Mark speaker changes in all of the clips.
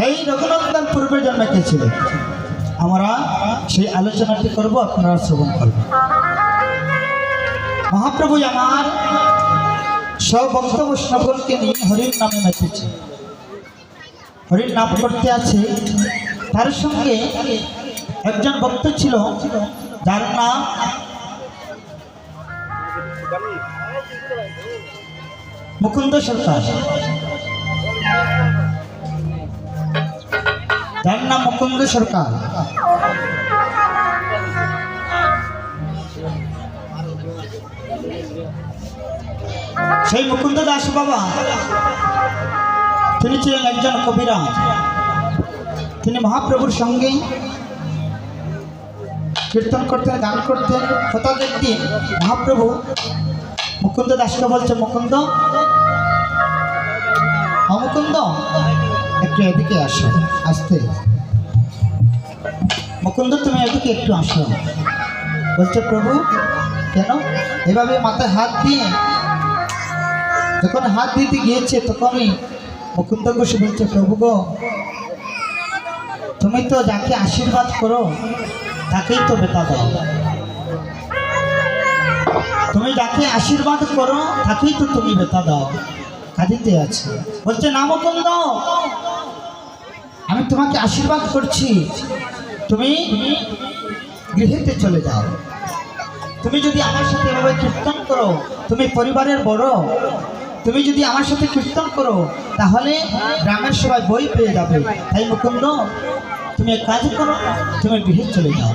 Speaker 1: এই রঘুনন্দন পূর্বের জন্মে কে ছিল, আমরা সেই আলোচনাটি করব, আপনারা শ্রবণ করবেন। মহাপ্রভু আমার সব ভক্ত বৈষ্ণবকে নিয়ে হরির নামে মেতেছে, হরির নাম করতে আছে। তার সঙ্গে একজন ভক্ত ছিল যার নাম মুকুন্দ সরকার, যার নাম মুকুন্দ সরকার। সেই মুকুন্দ দাস বাবা তিনি ছিলেন একজন কবিরাজ। তিনি মহাপ্রভুর সঙ্গে কীর্তন করতেন, গান করতেন। হঠাৎ একদিন মহাপ্রভু মুকুন্দ দাসকে বলছে, মুকুন্দ, মুকুন্দ একটু এদিকে আসো। আসতে, মুকুন্দ তুমি এদিকে একটু আসো। বলছে, প্রভু কেন? এভাবে মাথায় হাত দিয়ে যখন হাত দিতে গিয়েছে তখনই মুকুন্দ ঘোষ বলছে, প্রভু গো, তুমি তো যাকে আশীর্বাদ করো তাকেই তো বেতা দাও। তুমি যাকে আশীর্বাদ করো তাকেই তো তুমি বেতা দাও। কাঁদিতে আছে। বলছে, না মুকুন্দ, আমি তোমাকে আশীর্বাদ করছি, তুমি গৃহেতে চলে যাও। তুমি যদি আমার সাথে এভাবে কীর্তন করো, তুমি পরিবারের বড়, তুমি যদি আমার সাথে কীর্তন করো তাহলে গ্রামের সবাই বই পেয়ে যাবে। তাই মুকুন্দ, তুমি এক কাজ করো, তুমি গৃহে চলে যাও,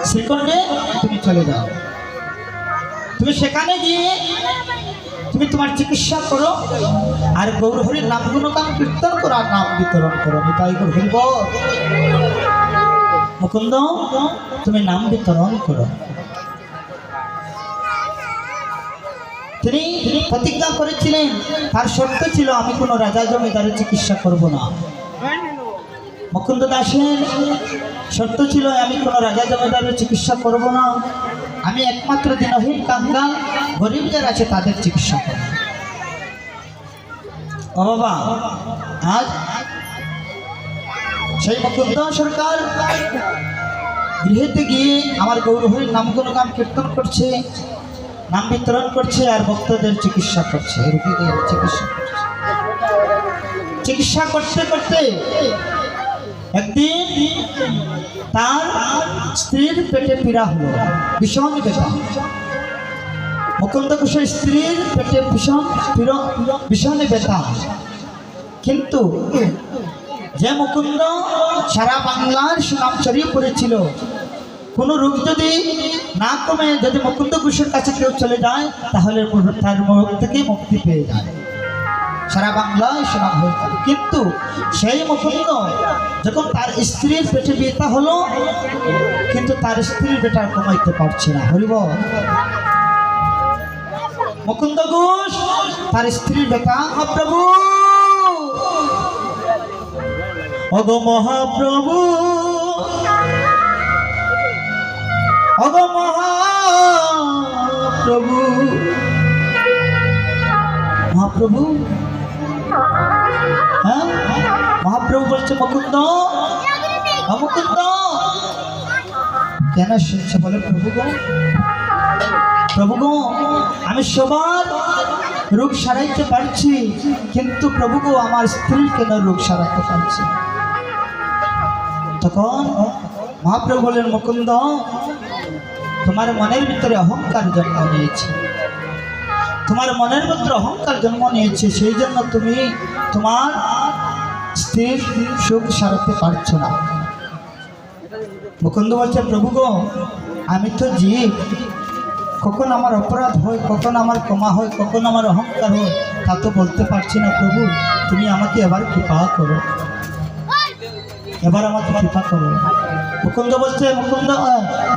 Speaker 1: শ্রীকুণ্ডে তুমি চলে যাও। তুমি সেখানে গিয়ে তুমি তোমার চিকিৎসা করো আর গৌরহরির নাম গুণগান কীর্তন করো আর নাম বিতরণ করো। তাই গৌরহরি বল, মুকুন্দ তুমি নাম বিতরণ করো। তিনি প্রতিজ্ঞা করেছিলেন, তার শর্ত ছিল, আমি কোনো রাজা জমিদারের চিকিৎসা করব না। মুকুন্দ দাসের শর্ত ছিল, আমি কোনো রাজা জমিদারের চিকিৎসা করব না, আমি একমাত্র দিনহীন কাঙ্গাল গরিব যারা আছে তাদের চিকিৎসা করব। ও বাবা, আজ সেই মুকুন্দ সরকার গৃহেতে গিয়ে আমার গৌরহরির নাম গুণগান কীর্তন করছে, নাম বিতরণ করছে আর ভক্তদের চিকিৎসা করছে, রোগীদের চিকিৎসা করছে। চিকিৎসা করতে করতে একদিন তার স্ত্রীর পেটে পীড়া হলো, ভীষণ ব্যথা। মুকুন্দ ঘোষের স্ত্রীর পেটে ভীষণ ব্যথা। কিন্তু যে মুকুন্দ সারা বাংলার সুনাম ছড়িয়ে পড়েছিল, কোনো রোগ যদি না কমে যদি মুকুন্দ ঘোষের কাছে কেউ চলে যায় তাহলে তার রোগ থেকে মুক্তি পেয়ে যায়, সারা বাংলায় সুনাম হয়েছিল। কিন্তু সেই মুকুন্দ যখন তার স্ত্রীর পেটে ব্যথা হলো, কিন্তু তার স্ত্রীর ব্যথা কমাইতে পারছে না। হরিব, মুকুন্দ ঘোষ তার স্ত্রীর ব্যথা, মহাপ্রভু, ওগো মহাপ্রভু, ওগো মহাপ্রভু, মহাপ্রভু, হ্যাঁ মহাপ্রভু বলছে, মুকুন্দ, মুকুন্দ কেন শুনছে? বলে, প্রভু গো, প্রভু গো, আমি সবার রোগ সারাইতে পারছি, কিন্তু প্রভু গো, আমার স্ত্রীর কেন রোগ সারাতে পারছি। তখন মহাপ্রভু বলেন, মুকুন্দ, তোমার মনের ভিতরে অহংকার জন্ম নিয়েছে, তোমার মনের ভিতরে অহংকার জন্ম নিয়েছে, সেই জন্য তুমি তোমার স্ত্রীর সুখ সারাতে পারছো না। মুকুন্দ বলছে, প্রভু গো, আমি তো জীব, কখন আমার অপরাধ হয়, কখন আমার ক্ষমা হয়, কখন আমার অহংকার হয়, তা তো বলতে পারছি না। প্রভু তুমি আমাকে এবার কৃপা করো, এবার আমাকে কৃপা করো। মুকুন্দ বলছে, মুকুন্দ,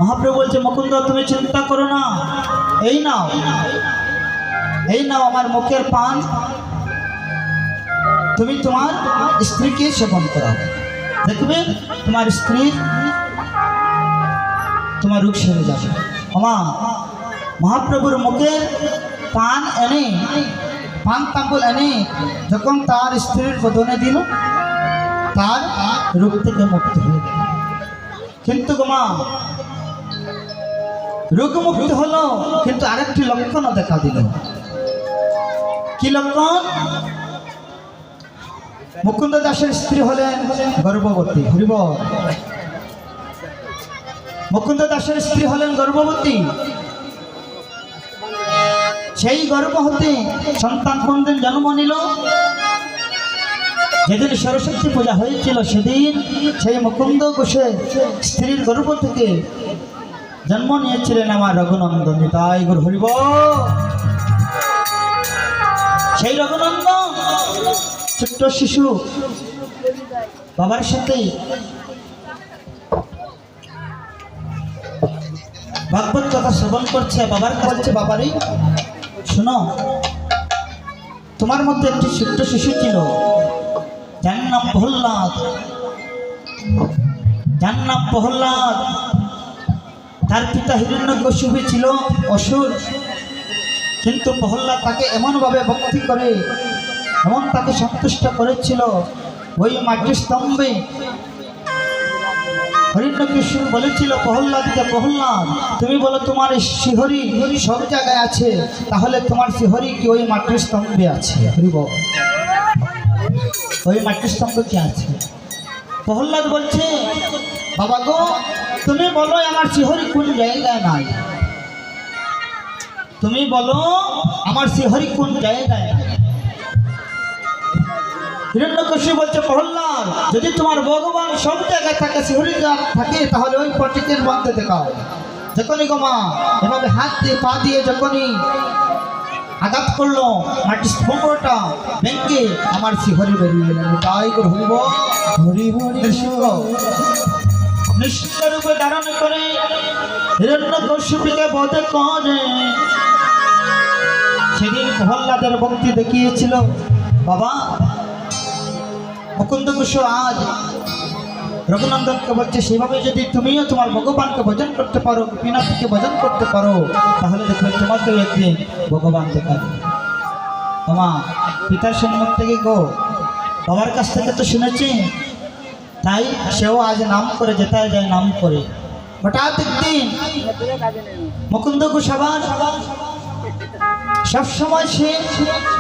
Speaker 1: মহাপ্রভু বলছে, মুকুন্দ তুমি চিন্তা করো না, এই নাও, এই নাও আমার মুখের পান, তুমি তোমার স্ত্রীকে সেবন করো, দেখবে তোমার স্ত্রীর তোমার রোগ সেরে যাবে। আমা মহাপ্রভুর মুখের পান এনে, পান তাম্বুল এনে যখন তার স্ত্রীর বদনে দিল, তার রোগ থেকে মুক্ত হয়ে গেল। কিন্তু গোমা রোগ মুক্ত হলো, কিন্তু আরেকটি লক্ষণও দেখা দিল। কি লক্ষণ? মুকুন্দ দাসের স্ত্রী হলেন গর্ভবতী। হরিব, মুকুন্দ দাসের স্ত্রী হলেন গর্ভবতী। সেই গর্ভ হতে সন্তান কোন দিন জন্ম নিল? যেদিন সরস্বতী পূজা হয়েছিল সেদিন সেই মুকুন্দ ঘোষের স্ত্রীর গর্ভ থেকে জন্ম নিয়েছিলেন আমার রঘুনন্দন। তাই গুরু হরিব। সেই রঘুনন্দন ছোট্ট শিশু বাবার সাথে ভাগবত কথা শ্রবণ করছে। বাবার বলছে, বাবারে শোনো, তোমার মধ্যে একটি ছোট্ট শিশু ছিল, যার নাম প্রহ্লাদ। যার নাম প্রহ্লাদ। তার পিতা হিরণ্যকশিপু ছিল অসুর, কিন্তু প্রহ্লাদ তাকে এমনভাবে ভক্তি করে, এমন তাকে সন্তুষ্ট করেছিল, ওই মাটির স্তম্ভে হিরণ্যকশিপু বলেছিল প্রহ্লাদকে, প্রহ্লাদ তুমি বলো তোমার শিহরি সব জায়গায় আছে, তাহলে তোমার শিহরি কি ওই মাটির স্তম্ভে আছে? ওই মাটির স্তম্ভ কি আছে? প্রহ্লাদ বলছে, বাবা গো তুমি বলো আমার শিহরি কোন জায়গায় নাই, তুমি বলো আমার শিহরি কোন জায়গায় নাই। হিরণ্যকশিপু বলছে, প্রহ্লাদ যদি তোমার ভগবান সব জায়গায় থাকে, শিহরি থাকে, তাহলে ওই পটিকের মধ্যে দেখাও। যখনই গোমা এভাবে হাত দিয়ে পা দিয়ে যখনই আঘাত করলো, মাটির স্তম্ভটা ভেঙে আমার শিহরি বেরিয়ে এলেন। তাই করে হরিব নিশ্চিত রূপে ধারণ করে হিরণ্যকশিপুকে বধ করে। সেদিন প্রহ্লাদের ভক্তি দেখিয়েছিল। বাবা মুকুন্দ ঘোষ আজ রঘুনন্দনকে বলছে, সেভাবে যদি তুমিও তোমার ভগবানকে ভজন করতে পারো, গোপীনাথকে ভজন করতে পারো, তাহলে দেখবে তোমাকেও একদিন ভগবান দেখাবে। তোমা পিতার সম্মুখ থেকে গো, বাবার কাছ থেকে তো শুনেছি, তাই সেও আজ নাম করে যেতায় যায় নাম করে। হঠাৎ একদিন মুকুন্দ ঘোষ আবার সবসময় সে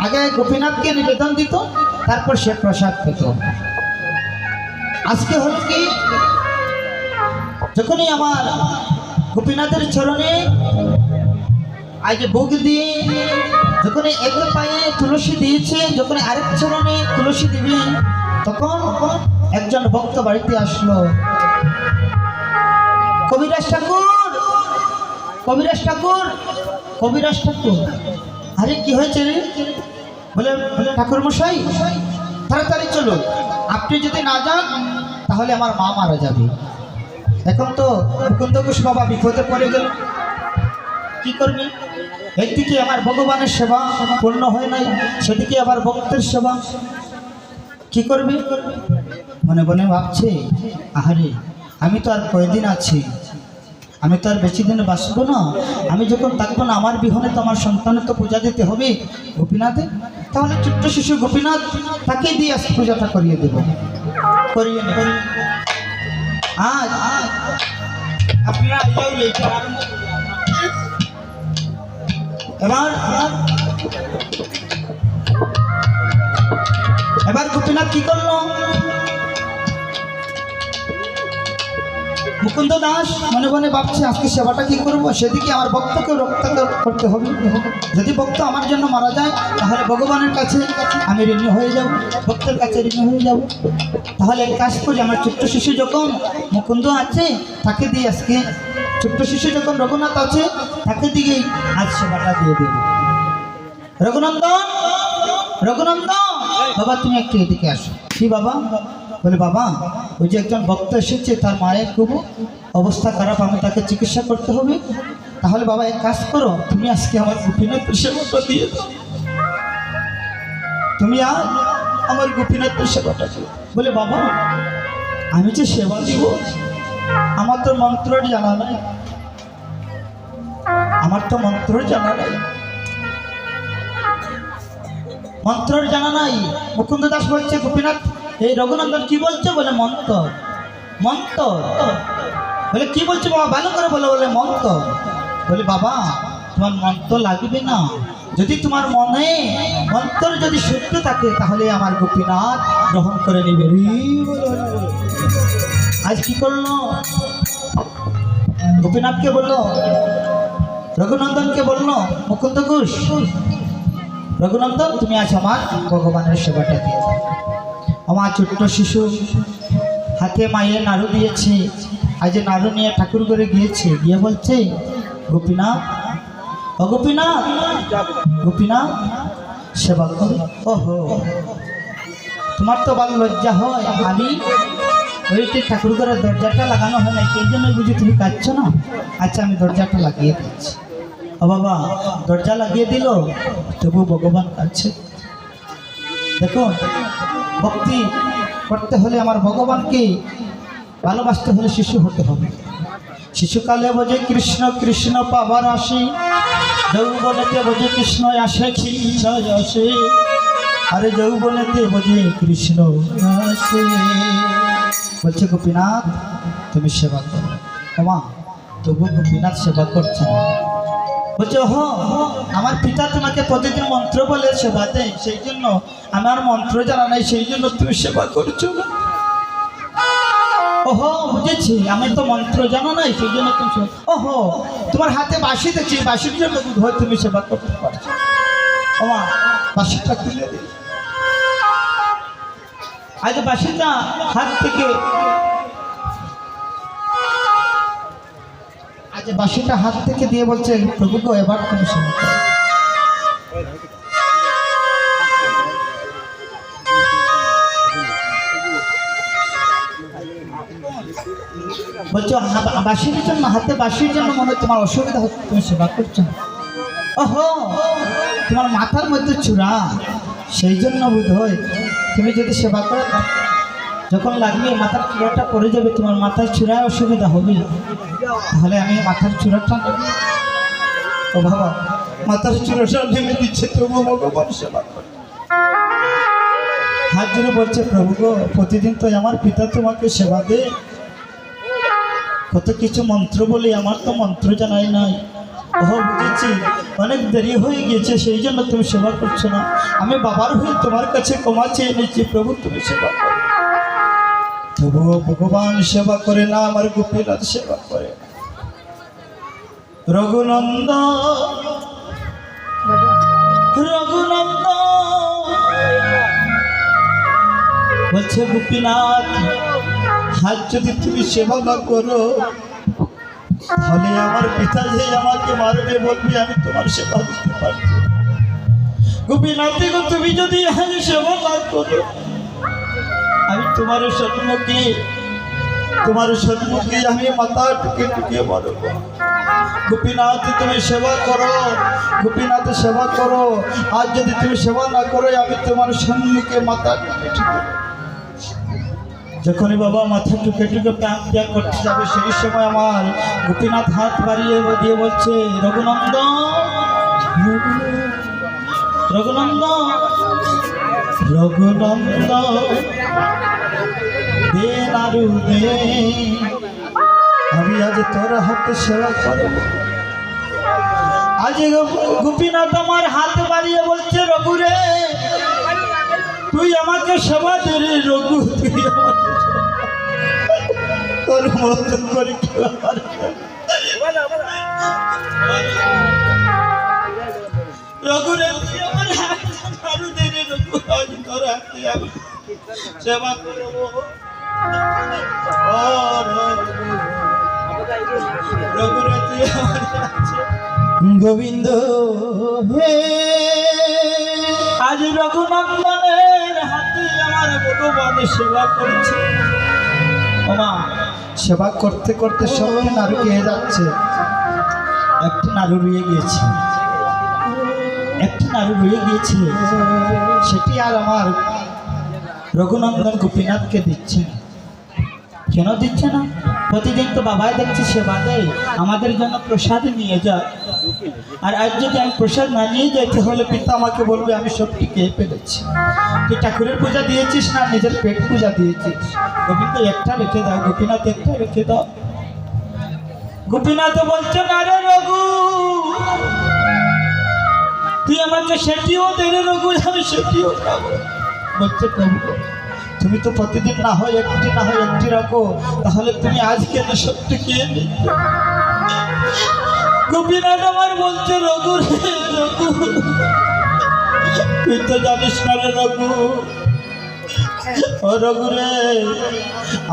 Speaker 1: আগে গোপীনাথকে নিবেদন দিত, তারপর সে প্রসাদ পেত। আজকে হল কি, যখনই আমার গোপীনাথের চরণে আজ ভোগ দিয়ে, যখনই এক পায়ে তুলসী দিয়েছে, যখন আরেক চরণে তুলসী দিবে, তখন একজন ভক্ত বাড়িতে আসলো। কবিরাজ ঠাকুর, কবিরাজ ঠাকুর, কবিরাজ ঠাকুর। আরে কি হয়েছে রে? বলে ঠাকুর মশাই তাড়াতাড়ি চলো, আপনি যদি না যান তাহলে আমার মা মারা যাবে। এখন তো মুকুন্দ ঘোষ বাবা বিপদে পড়ে গেল, কি করবে? একদিকে আমার ভগবানের সেবা পূর্ণ হয় নাই, সেদিকে আবার ভক্তের সেবা, কি করবে? মনে মনে ভাবছে, আহারে আমি তো আর কয়দিন আছি, আমি তো আর বেশি দিন বাঁচবো না, আমি যখন থাকবো না আমার বিহনে তো আমার সন্তানের তো পূজা দিতে হবে গোপীনাথে, তাহলে ছোট্ট শিশু গোপীনাথ তাকে দিয়ে আজ পূজাটা করিয়ে দেব। করিয়ে নেব। আজ আপনারা এবার এবার গোপীনাথ কি করলো? মুকুন্দ দাস মনে মনে ভাবছে, আজকে সেবাটা কি করবো, সেদিকে আমার ভক্তকে রক্ষা করতে হবে। যদি ভক্ত আমার জন্য মারা যায় তাহলে ভগবানের কাছে আমি ঋণী হয়ে যাব, ভক্তের কাছে ঋণী হয়ে যাব। তাহলে এক কাজ করি, আমার ছোট্ট শিশু যখন মুকুন্দ আছে তাকে দিয়ে আজকে, ছোট্ট শিশু যখন রঘুনাথ আছে তাকে দিয়েই আজ সেবাটা দিয়ে দেব। রঘুনন্দন, রঘুনন্দন বাবা তুমি একটু এদিকে আসো। কি বাবা? বলে বাবা ওই যে একজন ভক্ত এসেছে, তার মায়ের খুব অবস্থা খারাপ, আমি তাকে চিকিৎসা করতে হবে। তাহলে বাবা এক কাজ করো, তুমি আজকে আমার গোপীনাথের সেবাটা দিয়ে দাও, তুমি আর আমার গোপীনাথের সেবাটা দিও। বলে বাবা আমি যে সেবা দিব আমার তো মন্ত্রের জানা নাই, আমার তো মন্ত্রের জানা নাই, মন্ত্রের জানা নাই। মুকুন্দ দাস বলছে, গোপীনাথ এই রঘুনন্দন কি বলছে বলে মন্ত্র মন্ত্র বলে কি বলছে বাবা ভালো করে বলো বলে মন্ত্র বলে বাবা তোমার মন্ত্র লাগবে না যদি তোমার মনে মন্ত্র যদি সত্য থাকে তাহলে আমার গোপীনাথ গ্রহণ করে নেবে আজ কি করলো গোপীনাথকে বললো রঘুনন্দনকে বললো মুকুন্দ ঘোষ রঘুনন্দন তুমি আজ আমার ভগবানের সেবাটা দিয়ে আমার ছোট্ট শিশু হাতে মায়ের নাড়ু দিয়েছে আজ নাড়ু নিয়ে ঠাকুর ঘরে গিয়েছে গিয়ে বলছে গোপীনাথ ও গোপীনাথ গোপীনাথ সেবা করো ওহো তোমার তো ভালো লজ্জা হয় আমি ওইটি ঠাকুর ঘরের দরজাটা লাগানো হয় না সেই জন্য বুঝি তুমি কাঁদছো না আচ্ছা আমি দরজাটা লাগিয়ে দিচ্ছি ও বাবা দরজা লাগিয়ে দিল তবু ভগবান কাঁদছে দেখুন ভক্তি করতে হলে আমার ভগবানকে ভালোবাসতে হলে শিশু হতে হবে শিশুকালে বোঝে কৃষ্ণ কৃষ্ণ পাবার আসে যৌবনেতে বোঝে কৃষ্ণ আসে কৃষ্ণ আসে আরে যৌবনেতে বোঝে কৃষ্ণ আসে বলছে গোপীনাথ তুমি সেবা করো মা তবু গোপীনাথ সেবা করছে না বলছে হ আমার পিতা তোমাকে প্রতিদিন মন্ত্র বলে সেবা দেয় সেই জন্য আমার মন্ত্র জানা নাই সেই জন্য তুমি সেবা করছো না ওহো বুঝেছি আমি তো মন্ত্র জানো নাই সেই জন্য তুমি ওহো তোমার হাতে বাঁশি দেখছি বাঁশির জন্য হয় তুমি সেবা করতে পারছো ওমা বাঁশিটা তুলে দিই আজ বাঁশিটা হাত থেকে আজ বাঁশিটা হাত থেকে দিয়ে বলছে প্রভু গো এবার তুমি সেবা করো বলছো বাঁশির জন্য হাতে বাঁশির জন্য মনে হয় তোমার অসুবিধা হচ্ছে তুমি সেবা করছো ওহো তোমার মাথার মধ্যে চূড়া সেই জন্য বোধ হয় তুমি যদি সেবা করো যখন লাগবে মাথার চূড়াটা পড়ে যাবে তোমার মাথার চূড়ায় অসুবিধা হবে তাহলে আমি মাথার চূড়াটা নেব ও বাবা মাথার চূড়াটা নেমে দিচ্ছে তবু ভগবান সেবা করে হাত জুড়ে বলছে প্রভু গো প্রতিদিন তো আমার পিতা তোমাকে সেবা দে কত কিছু মন্ত্র বলি আমার তো মন্ত্র জানাই নাই ওহ বুঝেছি অনেক দেরি হয়ে গিয়েছে সেই জন্য তুমি সেবা করছো না আমি বাবার হয়ে তোমার কাছে ক্ষমা চেয়ে নিচ্ছি প্রভু তুমি সেবা করো তবুও ভগবান সেবা করে না আমার গোপীনাথ সেবা করে রঘুনন্দন রঘুনন্দন বলছে গোপীনাথ হাত যদি তুমি সেবা না করো তাহলে আমার পিতা যে আমাকে মারবে বলবে আমি তোমার সেবা দিতে পারছি গোপীনাথ তুমি যদি সেবা না করো আমি তোমার সম্মুখে আমি মাথা টুকে টুকে মরব গোপীনাথ তুমি সেবা করো গোপীনাথ সেবা করো আজ যদি তুমি সেবা না করো আমি তোমার সম্মুখে মাথা টুকে টুকে যখনই বাবা মাথা টুকে টুকে প্রাণ ত্যাগ করতে যাবে সেই সময় আমার গোপীনাথ হাত বাড়িয়ে দিয়ে বলছে রঘুনন্দন রঘুনন্দন রঘুনন্দন দে নারু দে আমি আজ তোর হাতে সেবা করব আজ গোপীনাথ আমার হাত বাড়িয়ে বলছে রঘু রে তুই আমাকে সেবা দে রে রঘু তুই আমাকে তোর মতন করে রঘু রে তুই আমার হাত নাড়ু দে রে রঘু আজ তোর হাতে আমি সেবা করব রঘু রে তুই আমার গোবিন্দ হে আজ রঘুনন্দনের হাতে আমার ভগবান সেবা করছে ওমা সেবা করতে করতে সবটি নাড়ু খেয়ে যাচ্ছে একটি নাড়ু রয়ে গিয়েছে একটি নাড়ু রয়ে গিয়েছে সেটি আর আমার রঘুনন্দন গোপীনাথকে দিচ্ছে কেন দিচ্ছে না প্রতিদিন তো বাবাই দেখছি সেবা দেয় আমাদের জন্য প্রসাদ নিয়ে যায় আর আজ যদি আমি প্রসাদ না নিয়ে যাই তাহলে পিতা আমাকে বলবে আমি সবটি খেয়ে ফেলেছি। তুই ঠাকুরের পূজা দিয়েছিস না নিজের পেট পূজা দিয়েছিস? গোবিন্দ একটা রেখে দাও, গোপীনাথ একটা রেখে দাও। গোপীনাথ বলছে না রে রঘু, তুই আমাকে সেটিও দে রে রঘু, আমি সেটিও খাবো। বলছে প্রভু তুমি তো প্রতিদিন না হয় একটি রাখো, তাহলে তুমি আজ কেন সবটি খেয়ে নিচ্ছ? গোপীনাথ আমার বলছে রঘু রে রঘু, তুই তো জানিস না রে রঘু, ও রঘু রে,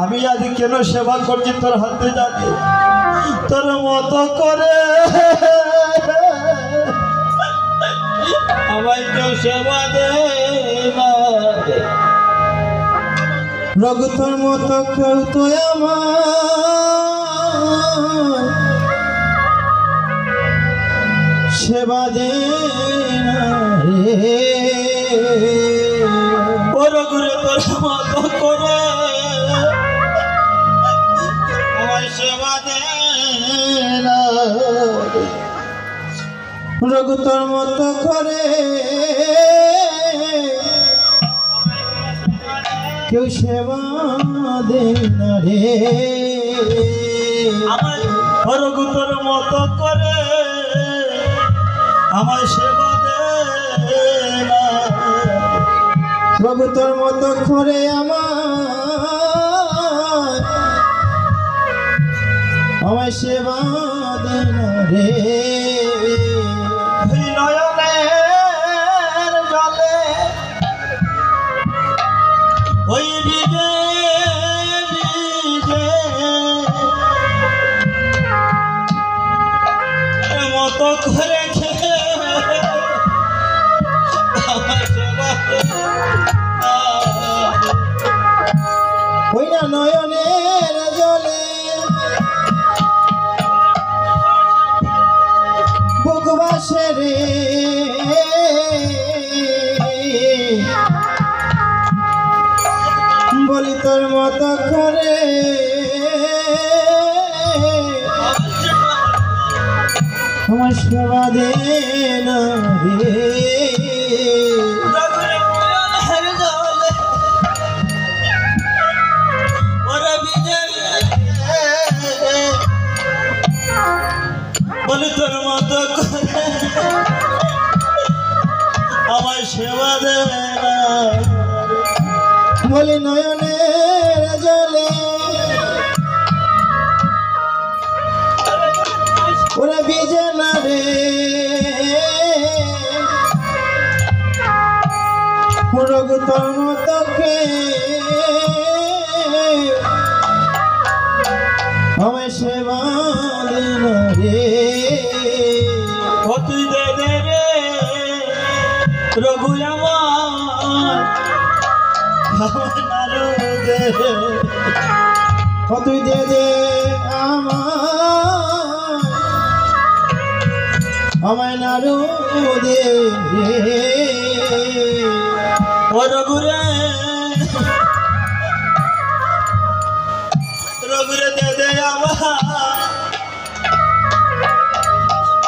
Speaker 1: আমি আজ কেন সেবা করছি তোর হাতে জানি, তোর মতো করে আমায় কেউ সেবা দে না।
Speaker 2: রঘু তোর মতো কেউ তো আমার সেবা দে না রে।
Speaker 1: ও রঘু রে, তোর মতো করে আমায় সেবা দে না।
Speaker 2: রঘু তোর মতো করে কেউ সেবা দে না রে।
Speaker 1: আমার রঘু তোর মতো করে আমায় সেবা দে না।
Speaker 2: রঘু তোর মতো করে আমায় সেবা দে না রে।
Speaker 1: নয়নের জলে ওই ভিজে ভিজে মতো করে খেয়ে
Speaker 2: ওই না নয়নের জলে বুক বাসে রে, বলি তোর মতো করে আমার সেবা দে না রে।
Speaker 1: বলি তোর মতো করে আমার সেবা দে না।
Speaker 2: বলি নয়নের জলে ওরা বিজে না রে, রঘু তোর মতো কে আমায় সেবা দে না রে।
Speaker 1: ও তুই দে দে রে রঘু আমার নারু দে,
Speaker 2: ও তুই দে দে আমায় নাড়ু দে।
Speaker 1: ও রঘু রে দে দে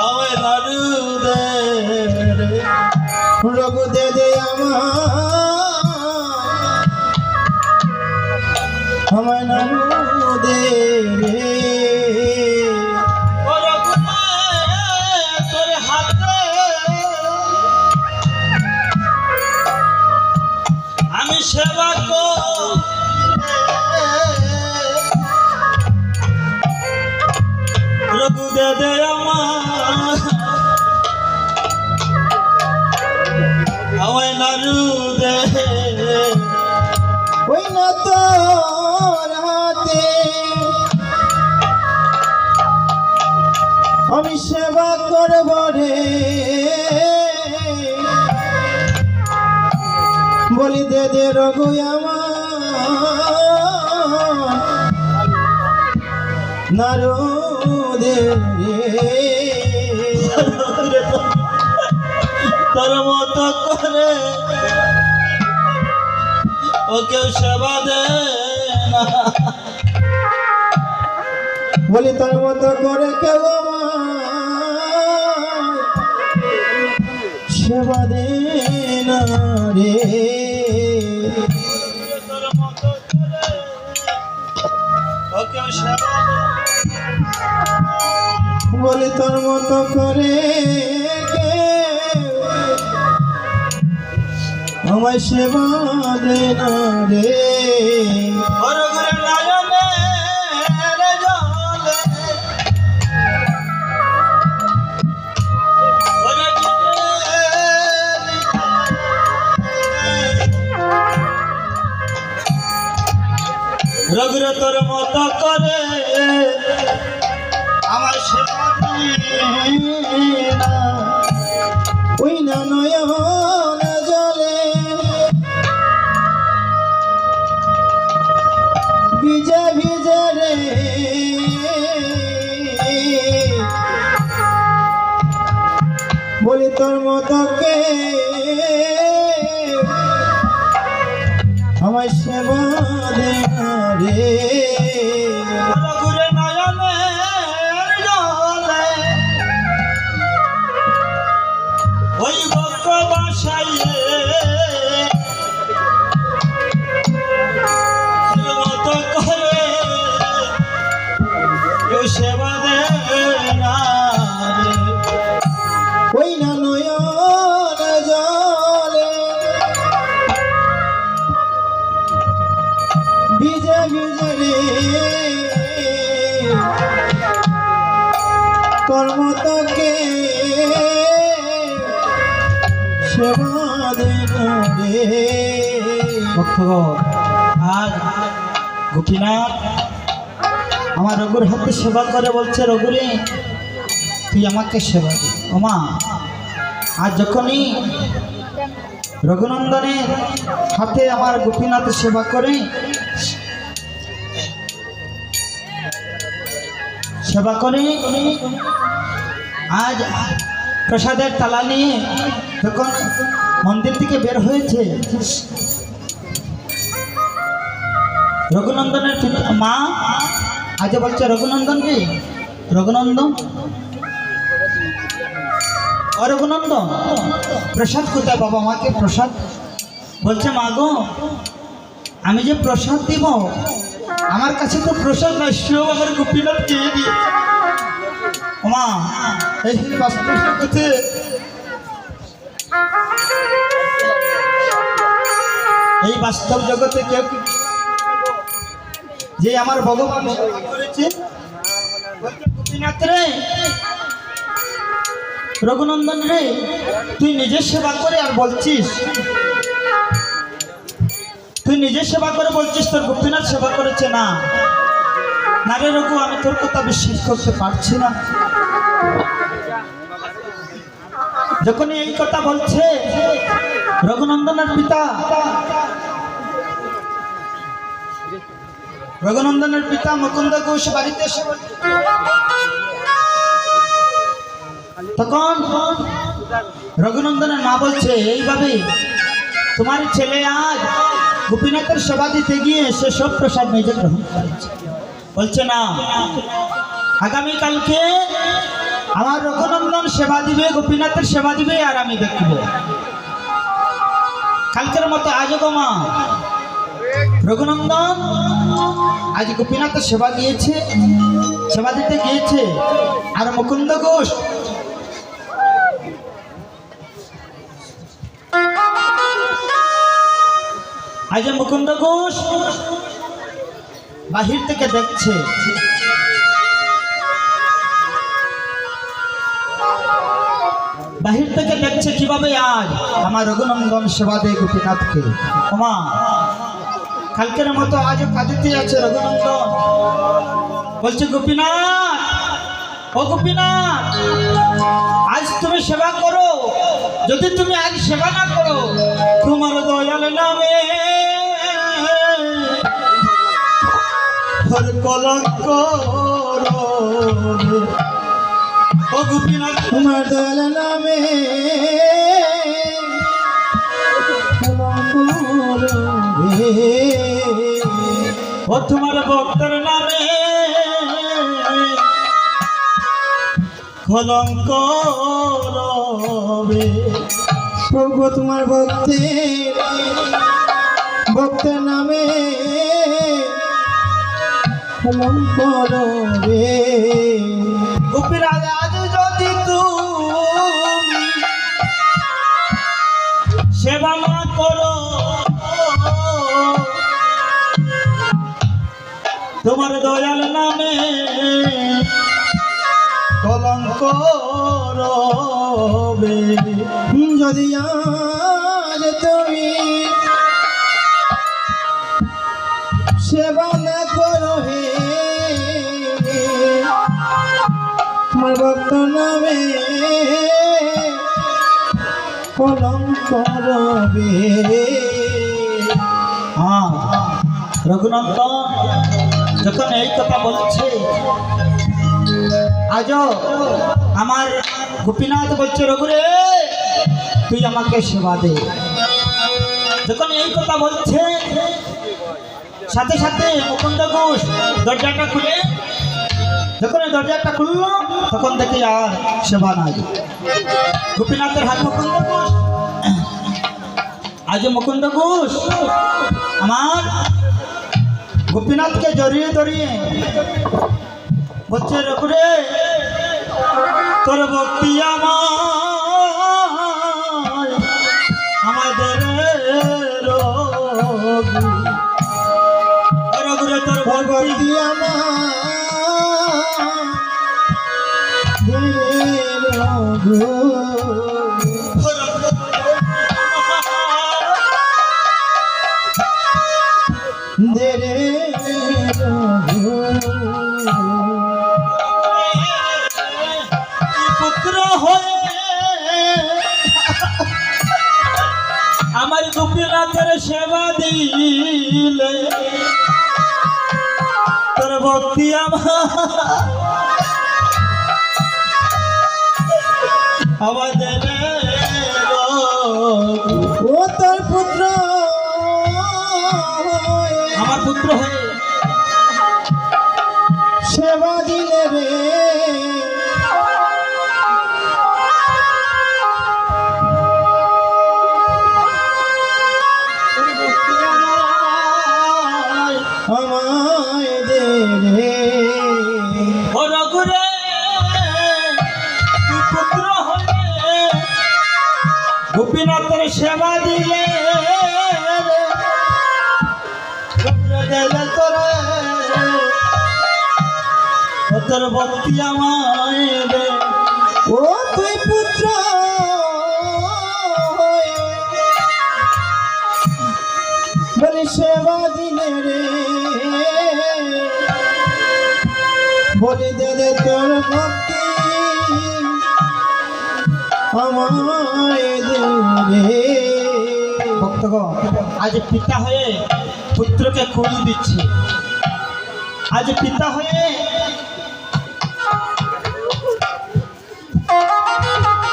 Speaker 1: আমায় নারু দে।
Speaker 2: রঘু দে দে আমায় নাড়ু দে।
Speaker 1: ও রঘু রে, তোর হাতে আমি সেবা রঘু দে দে আমায় নাড়ু দে।
Speaker 2: ওই না তোর হাতে আমি সেবা করব রে, বলি দে দে রঘু আমার নাড়ু দে রে।
Speaker 1: তোর মতো করে ও কেউ সেবা দে না।
Speaker 2: বলি তোর মতো করে কেউ আমার সেবা দে না রে
Speaker 1: ওকেও সেবা দে।
Speaker 2: বলে তোর মতো করে কেউ আমায় সেবা দে না রে
Speaker 1: ওর ঘরে নয়নের জলে ওরে রঘুরে তোর মতো করে আমার সেবা দিবি না।
Speaker 2: ওই না নয়ন জলে ভিজে ভিজে রে বলি তোর মতো কে আমার সেবা দে না রে
Speaker 1: রঘুরে নয়নের জলে ওই ভক্ত বাসাইয়ে মতো করে কেউ সেবা দে না রে।
Speaker 2: ওই না নয়ন জলে ভিজে ভিজে রে তোর মতো কে সেবা দে না রে
Speaker 1: ভক্তগণ, আজ গোপীনাথ আমার রঘুর হাতে সেবা করে বলছে, রঘুরে তুই আমাকে সেবা দে। ওমা, আজ যখনই রঘুনন্দনের হাতে আমার গোপীনাথ সেবা করে আজ প্রসাদের তালা নিয়ে যখন মন্দির থেকে বের হয়েছে, রঘুনন্দনের মা আজ বলছে, রঘুনন্দন কি রঘুনন্দন ও রঘুনন্দন প্রসাদ কোথায় বাবা? আমাকে প্রসাদ বলছে, মা গো আমি যে প্রসাদ দিব, আমার কাছে তো প্রসাদ নয়, সেও আমার গোপীনাথ চেয়ে দিয়ে। মা এই বাস্তব জগতে কেউ যে আমার ভগবান সেবা করেছে, বলছে, গোপীনাথ রে, রঘুনন্দন রে, তুই নিজের সেবা করে আর বলছিস, তুই নিজের সেবা করে বলছিস তোর গোপীনাথ সেবা করেছে না। না রে রঘু, আমি তোর কথা বিশ্বাস করতে পারছি না। যখন এই কথা বলছে, রঘুনন্দনের পিতা মুকুন্দ ঘোষ বাড়িতে এসে তখন রঘুনন্দনের মা বলছে, এইভাবে তোমার ছেলে আজ গোপীনাথের সেবা দিতে গিয়ে সে সব প্রসাদ নিজে গ্রহণ করেছে। বলছে না, আগামীকালকে আমার রঘুনন্দন সেবা দিবে, গোপীনাথের সেবা দিবে, আর আমি দেখব। কালকের মতো আজ গো মা, রঘুনন্দন আজ গোপীনাথের সেবা দিয়েছে, সেবা দিতে গিয়েছে, আর মুকুন্দ ঘোষ বাহির থেকে দেখছে, কিভাবে আজ আমার রঘুনন্দন সেবা দেয় গোপীনাথকে। ওমা, কালকের মতো আজও কাঁদিতে আছে রঘুনন্দন। বলছে, গোপীনাথ, ও গোপীনাথ, আজ তুমি সেবা করো, যদি তুমি আজ সেবা না করো, তোমার দয়াল নামে কলঙ্ক রবে। ও গোপীনাথ,
Speaker 2: তোমার দয়াল নামে
Speaker 1: ও তোমার ভক্তের নামে কলঙ্ক রবে।
Speaker 2: প্রভু তোমার ভক্তের নামে কলঙ্ক রবে।
Speaker 1: গোপীনাথ আজ যদি তুমি সেবা না করো, তোমার দয়াল নামে কলঙ্ক রবে।
Speaker 2: যদি আজ তুমি সেবা না করো হে তোমার ভক্ত নামে কলঙ্ক রবে।
Speaker 1: রঘুনন্দন যখন এই কথা বলছে, আজ আমার গোপীনাথ বলছে, রঘুরে তুই আমাকে সেবা দে। যখন এই কথা বলছে, সাথে সাথে মুকুন্দ ঘোষ দরজাটা খুলে, যখন এই দরজাটা খুললো তখন দেখি আর সেবা নাই। গোপীনাথের হাত মুকুন্দ ঘোষ, আজ মুকুন্দ ঘোষ আমার গোপীনাথকে জড়িয়ে ধরিয়ে বলছে, রঘুরে তোর ভক্তি আমাদের রঘুরে তোর ভক্তি পুত্র হয়ে আমার গোপীনাথের সেবা দিলে, তোর ভক্তি আমাদের
Speaker 2: ও তোর পুত্র
Speaker 1: আমার পুত্র হয়ে
Speaker 2: সেবা দিলে রে। আমায় দে রে।
Speaker 1: ও রঘুরে তুই পুত্র হয়ে গোপীনাথের সেবা দিলে, তোর ভক্তি আমায় দে।
Speaker 2: ও তুই পুত্র বলে সেবা দিলে রে, বলে দে রে তোর ভক্তি আমায় দে রে।
Speaker 1: ভক্তগণ, আজ পিতা হয়ে পুত্রকে খুলে দিচ্ছে। আজ পিতা হয়ে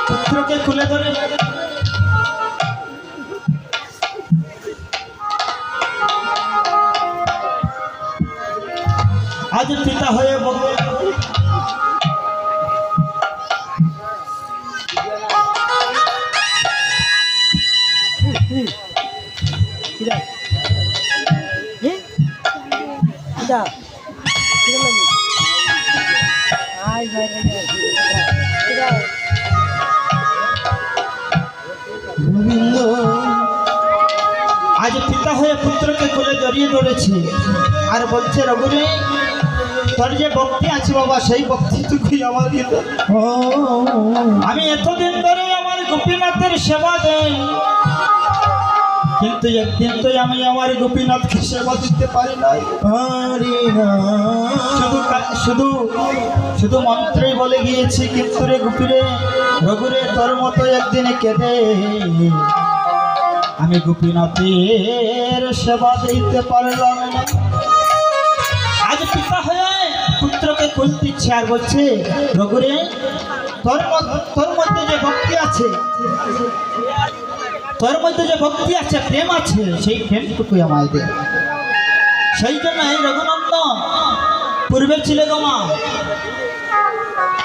Speaker 1: পুত্রকে খুলে ধরে আজ পিতা হয়ে
Speaker 2: গোবিন্দ
Speaker 1: আজ পিতা হয়ে পুত্রকে কোলে জড়িয়ে ধরেছে আর বলছে, রঘুরে তোর যে ভক্তি আছে বাবা, সেই ভক্তিটুকুই আমার দিতে। আমি এতদিন ধরে আমার গোপীনাথের সেবা দেই, কিন্তু একদিন তো আমি আমার গোপীনাথকে সেবা দিতে পারি নাই। শুধু শুধু মন্ত্রই বলে গিয়েছি, কিন্তু রে গোপীরে রঘুরে তোর মতো একদিনে কেঁদে আমি গোপীনাথের সেবা দিতে পারলাম না। আজ পিতা হয়ে পুত্রকে কুল দিচ্ছে আর বলছে, রঘুরে তোর মধ্যে যে ভক্তি আছে, তোর মধ্যে যে ভক্তি আছে, প্রেম আছে, সেই প্রেমটুকুই আমায় দে। সেই জন্য এই রঘুনন্দন পূর্বে ছিলে গো মা,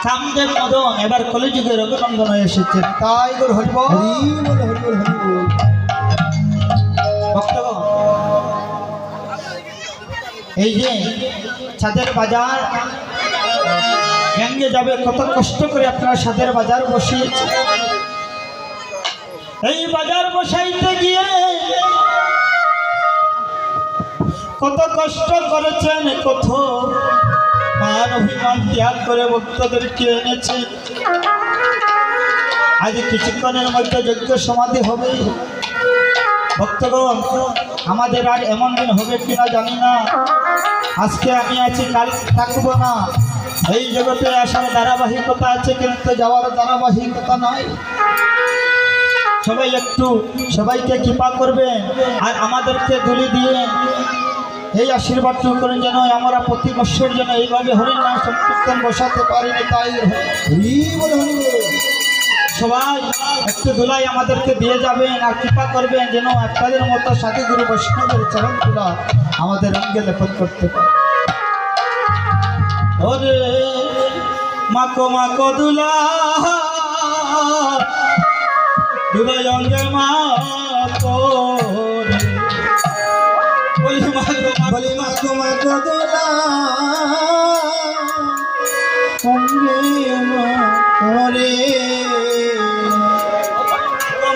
Speaker 1: কামদেব মদন এবার কলিযুগে রঘুনন্দন হয়ে এসেছেন। তাই গৌর হরিব
Speaker 2: হরি বল হরি বল হরি বল।
Speaker 1: ভক্তগণ, এই যে ছাদের বাজার ভেঙে যাবে, কত কষ্ট করে আপনারা ছাদের বাজার বসিয়েছে। এই বাজার বসাইতে গিয়ে কত কষ্ট করেছেন, কত মান অভিমান ত্যাগ করে ভক্তদেরকে এনেছে। আজ কিছুক্ষণের মধ্যে যজ্ঞ সমাধি হবে। ভক্তগণ, আমাদের আর এমন দিন হবে কিনা জানি না। আজকে আমি আছি, কাল থাকবো না। এই জগতে আসার ধারাবাহিকতা আছে, কিন্তু যাওয়ার ধারাবাহিকতা নয়। সবাই একটু সবাইকে কৃপা করবেন আর আমাদেরকে দুলি দিয়ে এই আশীর্বাদটুকু করেন যেন আমরা প্রতি বৎসর যেন এইভাবে হরির নাম সংকীর্তন বসাতে পারিনি। তাই
Speaker 2: হরি বল হরি বল।
Speaker 1: সবাই একটু ধুলাই আমাদেরকে দিয়ে যাবেন আর কৃপা করবেন যেন আপনাদের মতো সাধু গুরু বৈষ্ণবের চরণগুলা আমাদের অঙ্গে লেখন করতে পারে। ওরে মাকো দুলা দুলাই অঙ্গে মাকো রে। বলি
Speaker 2: বলি মাগো মাগো দোলা অঙ্গে মা করে।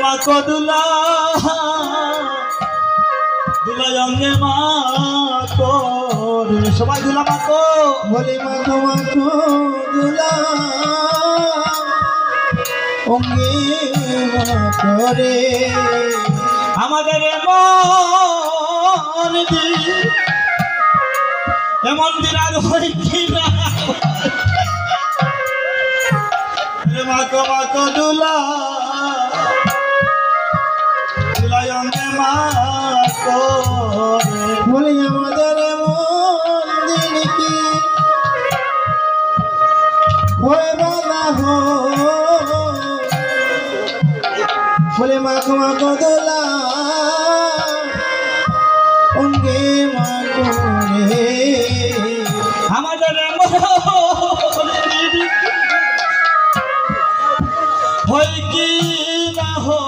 Speaker 1: মাকো দুলা দুলাই অঙ্গে মাকো রে। সবাই দুলা মাকো।
Speaker 2: বলি মাগো মাগো দোলা অঙ্গে মা করে।
Speaker 1: আমাদের এমন দিন আর হয় কিনা। মাকো দুলা দুলাই অঙ্গে মাকো রে।
Speaker 2: বলি আমাদের মন্দির কি হয়ে বাধা হো। বলে মাগো মাগো দোলা অঙ্গে মাগো রে।
Speaker 1: আমাদের হয় কি না হো।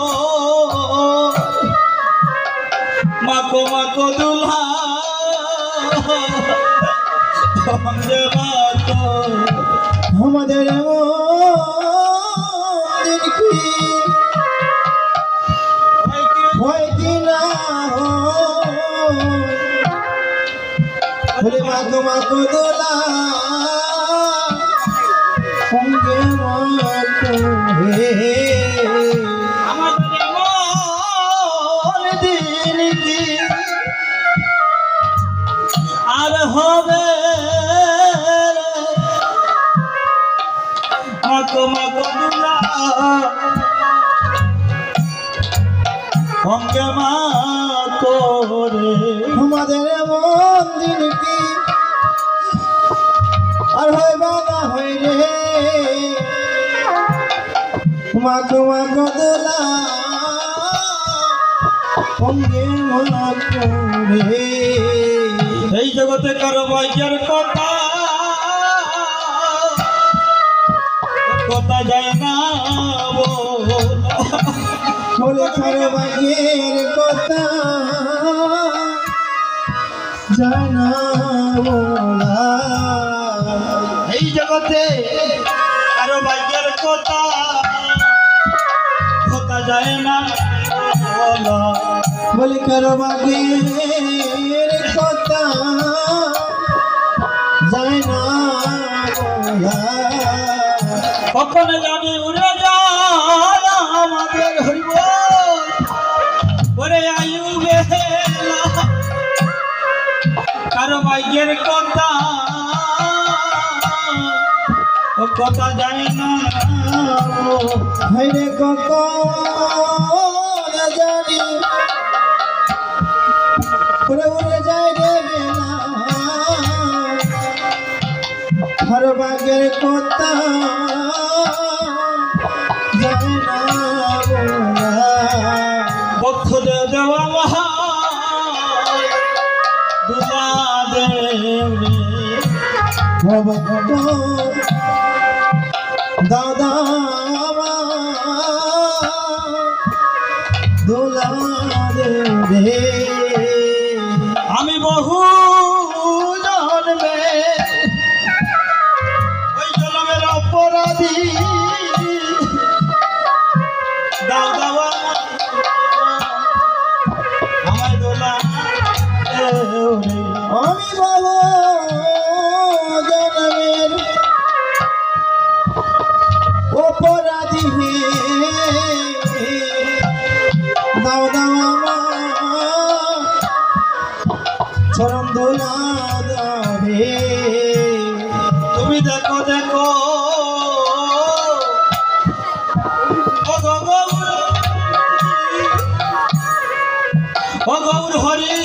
Speaker 1: মাকো দুলা অঙ্গে মাকো।
Speaker 2: আমাদের মন্দির কি হয় কি না হো। বলে মাগো মাগো দোলা অঙ্গে মাগো রে।
Speaker 1: আমাদের দিন কি আর হবে। মাকো দুলা অঙ্গে মাকো রে।
Speaker 2: আমাদের মন্দির কি আর হয় বাধা হয় রে। মাগো মাগো দোলা অঙ্গে মাগো রে।
Speaker 1: এই জগতে কারো ভাগ্যের কথা কথা যায় না বলা।
Speaker 2: বলে খারে ভাগ্যের কথা যায় না বলা।
Speaker 1: এই জগতে কারো ভাগ্যের কথা কথা যায় না বলা।
Speaker 2: বলে কারো ভাগ্যের কথা যায় না বলা।
Speaker 1: কখন জানি উড়ে যায় আমাদের হরিব ওরে আয়ু বেলা। কারো ভাগ্যের কথা ও কথা যায় না।
Speaker 2: হাইরে কখন জানি উড়ে উড়ে যায় রে বেলা। কারো ভাগ্যের কথা যায় না বলা।
Speaker 1: পক্ষ দেওয়া মহা দুলা দেব রে।
Speaker 2: ভব দাদা দোলা রে
Speaker 1: আমি বহু জন্মে ওই জন্মের অপরাধী দাও দাও আমায় দোলা রে।
Speaker 2: আমি বাবা জন্মের অপরাধী দাও দাও আমার চরণ দোলা রে
Speaker 1: তুমি দেখো দেখো ও গৌর হরি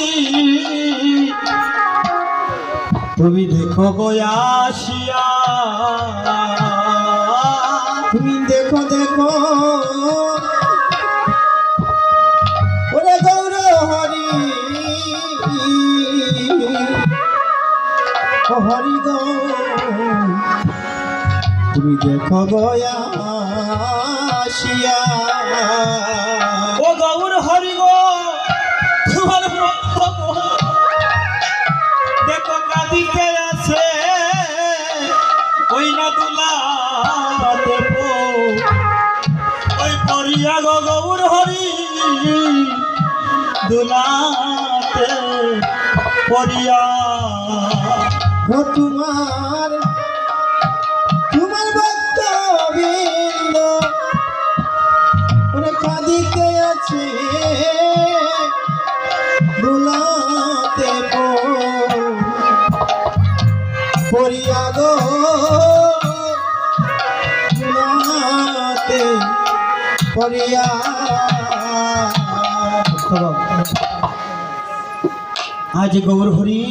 Speaker 1: তুমি দেখো গয়াসিয়া
Speaker 2: তুমি দেখো দেখো ওরে গৌর হরি ও হরি গো তুমি দেখো গয়া আসিয়া
Speaker 1: ও গৌর হরি গো তোমার ভক্ত দেখো কাদিকে আছে ওই না দুলা দেব ওই পরিয়া গো গৌর হরি দুলাতে পরিয়া
Speaker 2: ও তোমার তোমার ভক্ত বৃন্দ ওরে কাঁদিতে আছে দুলাতে পরিয়া গো দুলাতে পরিয়া
Speaker 1: আজ গৌর হরি